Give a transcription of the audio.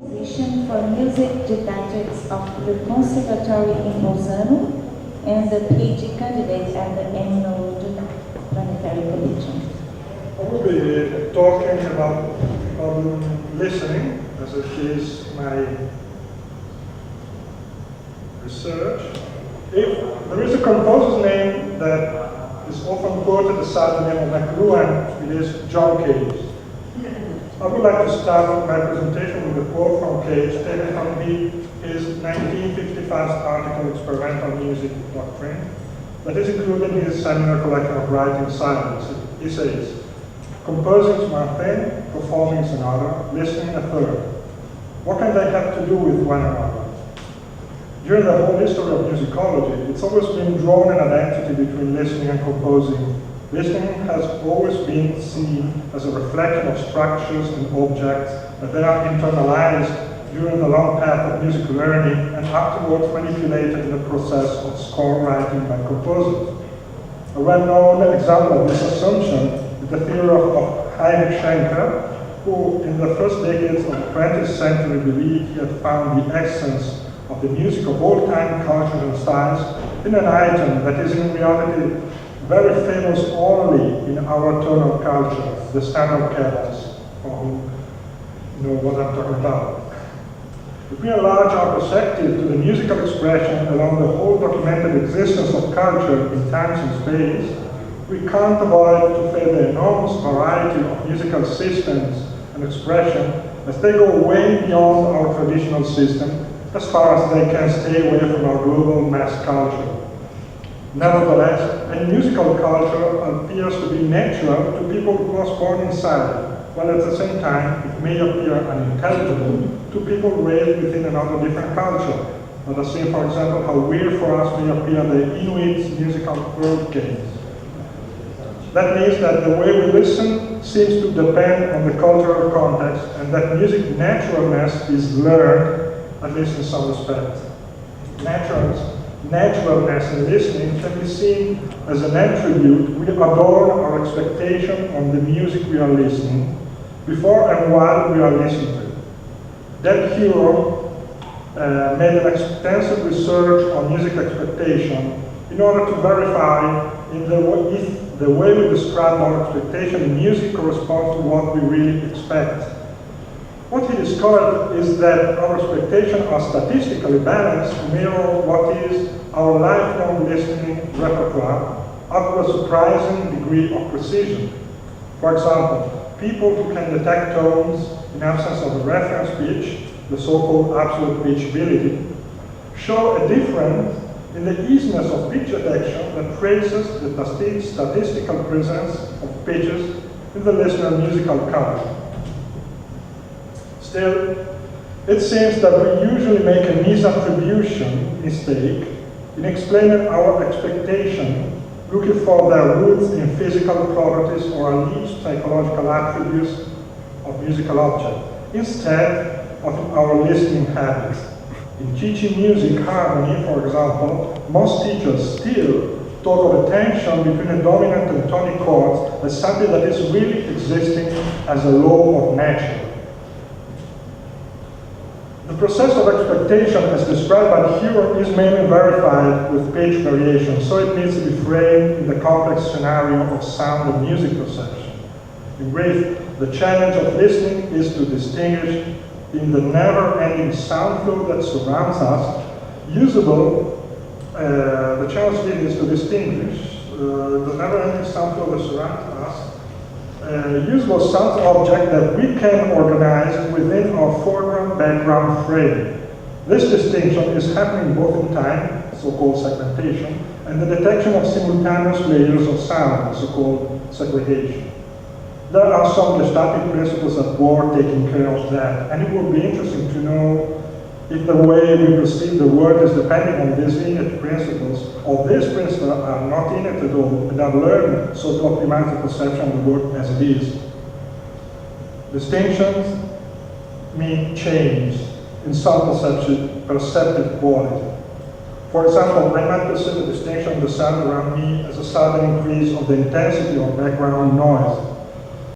Position for music didactics of the Conservatory in Bolzano and the PhD candidate at the annual Planetary Collection. I will be talking about listening, as it is my research. If there is a composer's name that is often quoted aside the name of McLuhan, it is John Cage. I would like to start my presentation with a quote from Cage taken from his 1955 article Experimental Music Doctrine that is included in his seminal collection of writing science. He says, "Composing is one thing, performing is another, listening a third. What can they have to do with one another?" During the whole history of musicology, it's always been drawn an identity between listening and composing. Listening has always been seen as a reflection of structures and objects that they are internalized during the long path of music learning and afterwards manipulated in the process of score writing by composers. A well-known example of this assumption is the theory of Heinrich Schenker, who in the first decades of the 20th century believed he had found the essence of the music of all time, cultures and styles in an item that is in reality very famous only in our tone of culture, the standard cadence, for whom know what I'm talking about. If we enlarge our perspective to the musical expression along the whole documented existence of culture in time and space, we can't avoid to feel the enormous variety of musical systems and expression as they go way beyond our traditional system as far as they can stay away from our global mass culture. Nevertheless, a musical culture appears to be natural to people who are born inside, while at the same time it may appear unintelligible to people raised within another different culture. Let us see, for example, how weird for us may appear the Inuits' musical word games. That means that the way we listen seems to depend on the cultural context, and that music naturalness is learned, at least in some respect. Naturalness in listening can be seen as an attribute we adorn our expectation on the music we are listening, before and while we are listening to it. That hero made an extensive research on music expectation in order to verify if the way we describe our expectation in music corresponds to what we really expect. What he discovered is that our expectations are statistically balanced to mirror what is our lifelong listening repertoire up to a surprising degree of precision. For example, people who can detect tones in absence of a reference pitch, the so-called absolute pitchability, show a difference in the easiness of pitch detection that traces the statistical presence of pitches in the listener's musical culture. Still, it seems that we usually make a misattribution mistake in explaining our expectation, looking for their roots in physical properties or alleged psychological attributes of musical objects, instead of our listening habits. In teaching music harmony, for example, most teachers still talk of a tension between a dominant and tonic chords as something that is really existing as a law of nature. The process of expectation as described by Hero is mainly verified with pitch variation, so it needs to be framed in the complex scenario of sound and music perception. In brief, the challenge of listening is to distinguish in the never-ending sound flow that surrounds us, the challenge is to distinguish the never-ending sound flow that surrounds us, usable sound object that we can organize within our foreground-background frame. This distinction is happening both in time, so-called segmentation, and the detection of simultaneous layers of sound, so-called segregation. There are some Gestaptic principles at work taking care of that, and it would be interesting to know if the way we perceive the world is depending on these innate principles, or these principles are not innate at all, and are learned so to optimize the perception of the world as it is. Distinctions mean change in some perceptive quality. For example, I might perceive the distinction of the sound around me as a sudden increase of the intensity of background noise.